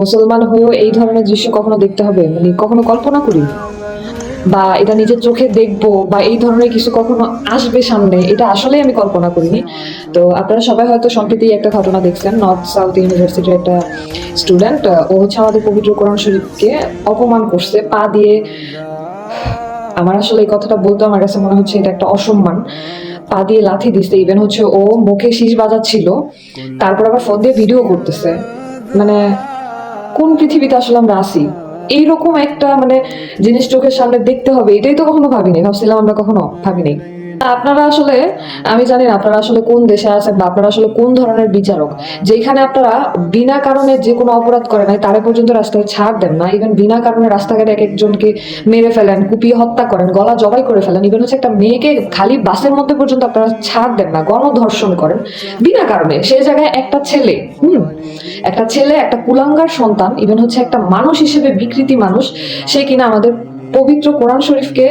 মুসলমান হয়েও এই ধরনের দৃশ্য কখনো দেখতে হবে, মানে কখনো কল্পনা করি বা এটা নিজের চোখে দেখবো বা এই ধরনের কিছু কখনো আসবে সামনে, এটা আসলেই আমি কল্পনা করিনি। তো আপনারা সবাই হয়তো সম্প্রতি একটা ঘটনা দেখছেন, নর্থ সাউথ ইউনিভার্সিটির একটা স্টুডেন্ট, ও হচ্ছে আমাদের পবিত্র কোরআন শরীফকে অপমান করছে পা দিয়ে। আমার আসলে এই কথাটা বলতে আমার কাছে মনে হচ্ছে এটা একটা অসম্মান। পা দিয়ে লাথি দিচ্ছে, ইভেন হচ্ছে ও মুখে শীষ বাজাচ্ছিল, তারপর আবার ফোন দিয়ে ভিডিও করতেছে। মানে কোন পৃথিবীতে আসলে আমরা আছি? এইরকম একটা মানে জিনিস চোখের সামনে দেখতে হবে, এটাই তো কখনো ভাবিনি, ভাবছিলাম আমরা কখনো ভাবিনি। আপনারা আসলে, আমি জানি না আপনারা আসলে কোন দেশে আছেন বা আপনারা আসলে কোন ধরনের বিচারক, যেখানে আপনারা বিনা কারণে যে কোনো অপরাধ করে নাই তারে পর্যন্ত রাস্তায় ছাড় দেন না, ইভেন বিনা কারণে রাস্তাঘাটে এক একজনকে মেরে ফেলেন, কুপিয়ে হত্যা করেন, গলা জবাই করে ফেলেন, ইভেন হচ্ছে একটা মেয়েকে খালি বাসের মধ্যে পর্যন্ত আপনারা ছাড় দেন না, গণধর্ষণ করেন বিনা কারণে। সেই জায়গায় একটা ছেলে, একটা ছেলে, একটা কুলাঙ্গার সন্তান, ইভেন হচ্ছে একটা মানুষ হিসেবে বিকৃতি মানুষ, সে কিনা আমাদের পবিত্র কোরআন শরীফকে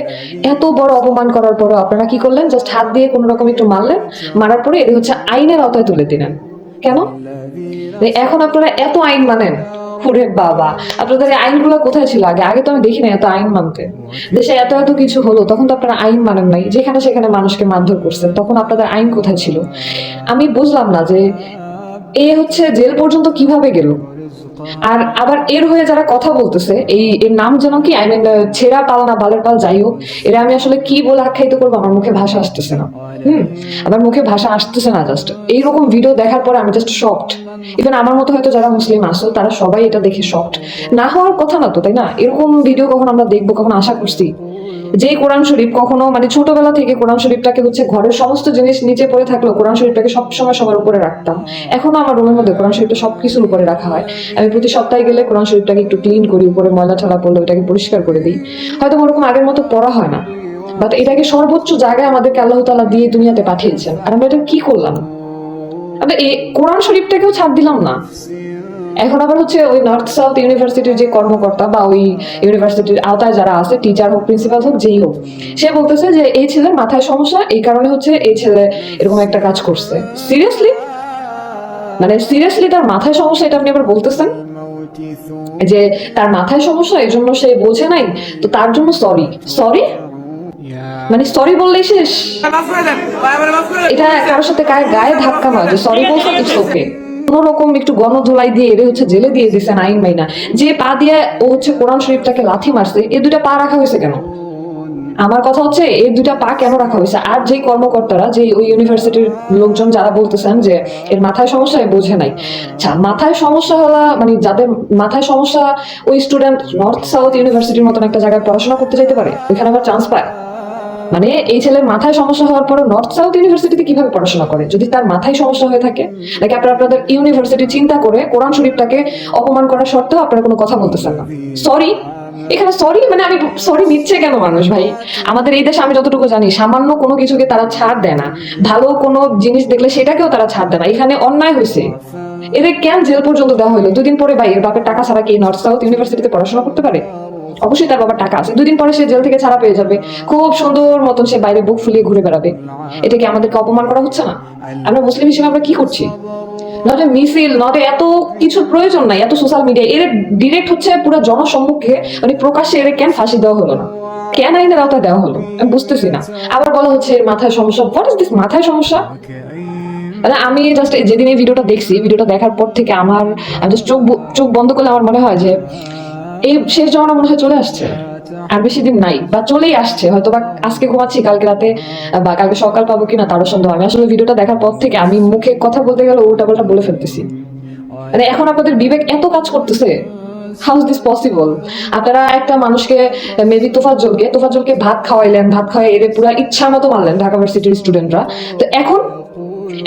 এত বড় অপমান করার পরও আপনারা কি করলেন? জাস্ট হাত দিয়ে কোনো রকম একটু মারলেন, মারার পরে এটা হচ্ছে আইনের আওতায় তুলে দিলেন। কেন? এখন আপনারা এত আইন মানেন? ওরে বাবা, আপনাদের এই আইনগুলো কোথায় ছিল আগে? আগে তো আমি দেখি না এত আইন মানতে। দেশে এত এত কিছু হলো, তখন তো আপনারা আইন মানেন নাই, যেখানে সেখানে মানুষকে মারধর করছেন, তখন আপনাদের আইন কোথায় ছিল? আমি বুঝলাম না যে এ হচ্ছে জেল পর্যন্ত কিভাবে গেল। আর আবার এর হয়ে যারা কথা বলতেছে, এই এর নাম যেন কি, আই মিন ছেঁড়া পাল না বালের পাল, যাই হোক, এরা আমি আসলে কি বলে আখ্যায়িত করবো, আমার মুখে ভাষা আসতেছে না। আমার মুখে ভাষা আসতেছে না। জাস্ট এইরকম ভিডিও দেখার পরে আমি জাস্ট শকড। ইভেন আমার মতো হয়তো যারা মুসলিম আসো তারা সবাই এটা দেখে শকড। না হওয়ার কথা না তো, তাই না? এরকম ভিডিও কখন আমরা দেখবো, কখন আশা করছি? যে কোরআন শরীফ কখনো মানে ছোটবেলা থেকে কোরআন শরীফটাকে হচ্ছে ঘরের সমস্ত জিনিস নিচে পড়ে থাকলেও কোরআন শরীফটাকে সবসময় সবার উপরে রাখতাম। এখনো আমার রুমের মধ্যে কোরআন শরীফটা সবকিছুর উপরে রাখা হয়। আমি প্রতি সপ্তাহে গেলে কোরআন শরীফটাকে একটু ক্লিন করি, উপরে ময়লা ঠালা পড়লে ওইটাকে পরিষ্কার করে দিই। হয়তো ওরকম আগের মতো পড়া হয় না, বাট এটাকে সর্বোচ্চ জায়গায় আমাদেরকে আল্লাহ তাআলা দিয়ে দুনিয়াতে পাঠিয়েছেন, আর আমরা এটা কি করলাম? আমরা এই কোরআন শরীফটাকেও ছাড় দিলাম না। এখন আবার হচ্ছে ওই নর্থ সাউথ ইউনিভার্সিটির যে কর্মকর্তা বা ওই ইউনিভার্সিটির আওতায় যারা আছে, টিচার হোক, প্রিন্সিপাল হোক, যেই হোক, সে বলতেছে যে এই ছেলের মাথায় সমস্যা, এই কারণে হচ্ছে এই ছেলে এরকম একটা কাজ করছে। সিরিয়াসলি? মানে সিরিয়াসলি তার মাথায় সমস্যা, এটা আপনি আবার বলতেছেন যে তার মাথায় সমস্যা, এই জন্য সে বোঝে নাই, তো তার জন্য সরি? সরি মানে সরি বললেই শেষ? এটা কারোর সাথে গায়ে ধাক্কা নয় যে সরি বলছো ইটস ওকে। কোন রকম একটু গণধোলাই দিয়ে এর হচ্ছে জেলে দিয়ে দিচ্ছেন আইন মাইনা। যে পা দিয়ে ও হচ্ছে কোরআন শরীফটাকে লাথি মারছে, এই দুইটা পা রাখা হয়েছে কেন? আমার কথা হচ্ছে এই দুইটা পা কেন রাখা হয়েছে? আর যে কর্মকর্তারা, যে ওই ইউনিভার্সিটির লোকজন যারা বলতেছেন যে এর মাথায় সমস্যা, বোঝে নাই, আচ্ছা মাথায় সমস্যা হলা মানে যাদের মাথায় সমস্যা, ওই স্টুডেন্ট নর্থ সাউথ ইউনিভার্সিটির মতন একটা জায়গায় পড়াশোনা করতে যেতে পারে, ওইখানে আবার চান্স পায়? মানে এই ছেলের মাথায় সমস্যা হওয়ার পরে নর্থ সাউথ ইউনিভার্সিটিতে কিভাবে পড়াশোনা করে, যদি তার মাথায় সমস্যা হয়ে থাকে? নাকি আপনারা আপনাদের ইউনিভার্সিটি চিন্তা করে কোরআন শরীফটাকে অপমান করার সত্ত্বেও আপনারা কোনো কথা বলতেছেন না? সরি? এখানে সরি মানে আমি সরি নিচ্ছে কেন মানুষ ভাই? আমাদের এই দেশে আমি যতটুকু জানি সামান্য কোনো কিছুকে তারা ছাড় দেয় না, ভালো কোনো জিনিস দেখলে সেটাকেও তারা ছাড় দেয় না। এখানে অন্যায় হয়েছে, এদের কেন জেল পর্যন্ত দেওয়া হলো? দুদিন পরে ভাই এর বাপের টাকা ছাড়া কি নর্থ সাউথ ইউনিভার্সিটিতে পড়াশোনা করতে পারে? অবশ্যই তার বাবার টাকা আছে, দুদিন পরে সে জেল থেকে ছাড়া পেয়ে যাবে, খুব সুন্দর মতন সে বাইরে বুক ফুলিয়ে ঘুরে বেড়াবে। এটা কি আমাদেরকে অপমান করা হচ্ছে না? আমরা মুসলিম হিসেবে আমরা কি করছি? নট এ মিছিল, নট এত কিছুর প্রয়োজন নাই, এত সোশ্যাল মিডিয়া এর ডিরেক্ট হচ্ছে পুরো জনসম্মুখে, মানে প্রকাশ্যে এর কেন ফাঁসি দেওয়া হলো না? কেন আইনের আওতায় দেওয়া হলো আমি বুঝতেছি না। আবার বলা হচ্ছে এর মাথায় সমস্যা। হোয়াট ইজ দিস মাথায় সমস্যা? মানে আমি জাস্ট যেদিন এই ভিডিওটা দেখছি, ভিডিওটা দেখার পর থেকে আমার, আমি জাস্ট চোখ বন্ধ করলে আমার মনে হয় যে এই শেষ জমানা মনে হয় চলে আসছে, আর বেশি দিন নাই, বা চলেই আসছে হয়তো। বা আজকে ঘুমাচ্ছি, কালকে রাতে বা কালকে সকাল পাবো কিনা তারও সন্দেহ। আমি আসলে ভিডিওটা দেখার পর থেকে আমি মুখে কথা বলতে গেলে উল্টাপাল্টা বলে ফেলতেছি। মানে এখন আপনাদের বিবেক এত কাজ করতেছে? How is this possible? আপনারা একটা মানুষকে, মেবি তোফাজ্জলকে ভাত খাওয়াইলেন, ভাত খাওয়াই এর পুরো ইচ্ছা মতো মারলেন ঢাকা ভার্সিটির স্টুডেন্টরা। তো এখন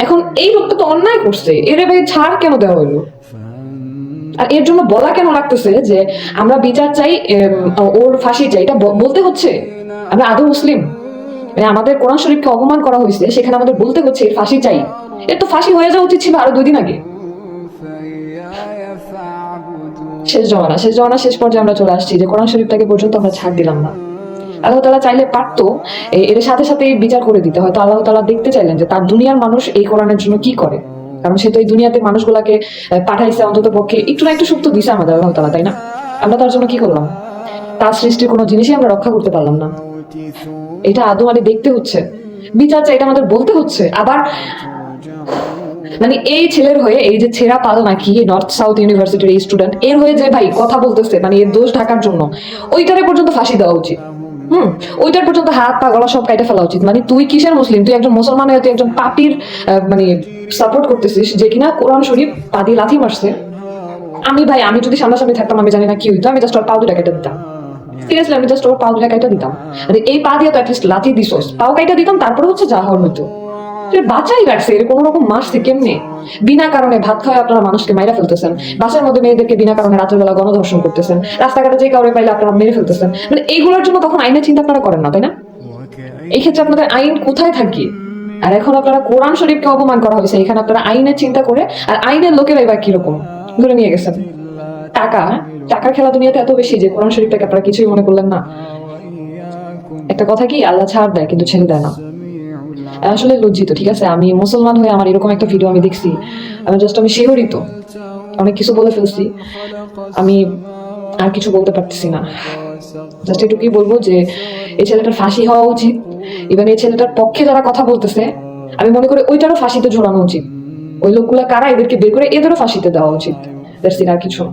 এখন এই লোকটা তো অন্যায় করছে, এর ভাই ছাড় কেন দেওয়া হইলো? আর এর জন্য বলা কেন লাগতেছে যে আমরা বিচার চাই, ওর ফাঁসি চাই? এটা বলতে হচ্ছে আমরা আদৌ মুসলিম? মানে আমাদের কোরআন শরীফকে অপমান করা হয়েছে, সেখানে আমাদের বলতে হচ্ছে এর ফাঁসি চাই? এর তো ফাঁসি হয়ে যাওয়া উচিত ছিল আরো 2 দিন আগে। শেষ জমানা শেষ পর্যায়ে আমরা চলে আসছি যে কোরআন শরীফটাকে পর্যন্ত আমরা ছাড় দিলাম না। আল্লাহ তাআলা চাইলে পারতো এর সাথে সাথে বিচার করে দিতে, হয়তো আল্লাহ তাআলা দেখতে চাইলেন যে তার দুনিয়ার মানুষ এই কোরআনের জন্য কি করে। কারণ সে তো এই দুনিয়াতে মানুষগুলাকে পাঠাইছে, অন্তত পক্ষে একটু না একটু সুখ তো দিছে আমাদের আল্লাহ তাআলা, তাই না? আমরা তার জন্য কি করলাম? তার সৃষ্টির কোনো জিনিসই আমরা রক্ষা করতে পারলাম না। এটা আদৌ আরে দেখতে হচ্ছে, বিচার চাই, এটা আমাদের বলতে হচ্ছে। আবার মানে এই ছেলের হয়ে, এই যে ছেঁড়া পাল নাকি নর্থ সাউথ ইউনিভার্সিটির এই স্টুডেন্ট, এর হয়ে যে ভাই কথা বলতেছে, মানে এর দোষ ঢাকার জন্য ওইটারে পর্যন্ত ফাঁসি দেওয়া উচিত। ওইটার পর্যন্ত হাত পা গলা সব কাইটা ফেলা উচিত। মানে তুই কিসের মুসলিম? তুই একজন মুসলমান হয়ে তুই একজন পাপির মানে সাপোর্ট করতেছিস, যে কিনা কোরআন শরীফ পা দিয়ে লাথি মারছে। আমি যদি সামনাসামনি থাকতাম, আমি জানি না কি হইতো, আমি জাস্ট ওর পাও দুটা কেটে দিতাম। সিরিয়াসলি, আমি জাস্ট ওর পাও দুটা কাইটা দিতাম। মানে এই পা দিয়ে তো অ্যাটলিস্ট লাথি দিছোস, পাও কাইটা দিতাম, তারপরে হচ্ছে যা হওয়ার হইতো। বাঁচাই রাখছে, এর কোনো রকম মারছে কেমনে? বিনা কারণে ভাত খাওয়া আপনারা মানুষকে মাইরা ফেলতেছেন, বাসের মধ্যে মেয়েদেরকে বিনা কারণে রাতের বেলা গণধর্ষণ করতেছেন, রাস্তাঘাটে যে কাউরে পাইলে আপনারা মেরে ফেলতেছেন। মানে এইগুলোর জন্য তখন আইনের চিন্তা আপনারা করেন না, তাই না? এই ক্ষেত্রে আপনাদের আইন কোথায় থাকে? আর এখন আপনারা কোরআন শরীফকে অপমান করা হয়েছে, এখানে আপনারা আইনের চিন্তা করে, আর আইনের লোকেরাই বা কিরকম ধরে নিয়ে গেছেন। টাকা, টাকার খেলা দুনিয়াতে এত বেশি যে কোরআন শরীফটাকে আপনারা কিছুই মনে করলেন না। একটা কথা কি, আল্লাহ ছাড় দেয় কিন্তু ছেড়ে দেয় না। আসলে লজ্জিত, ঠিক আছে? আমি মুসলমান হয়ে আমার এরকম একটা ভিডিও আমি দেখছি, আমি শিহরিত, অনেক কিছু বলে ফেলছি, আমি আর কিছু বলতে পারতেছি না। জাস্ট এটুকুই বলবো যে এই ছেলেটার ফাঁসি হওয়া উচিত। ইভেন এই ছেলেটার পক্ষে যারা কথা বলতেছে, আমি মনে করি ওইটারও ফাঁসিতে ঝোলানো উচিত। ওই লোকগুলা কারা, এদেরকে বের করে এদেরও ফাঁসিতে দেওয়া উচিত। দ্যাটস ইট, আর কিছু না।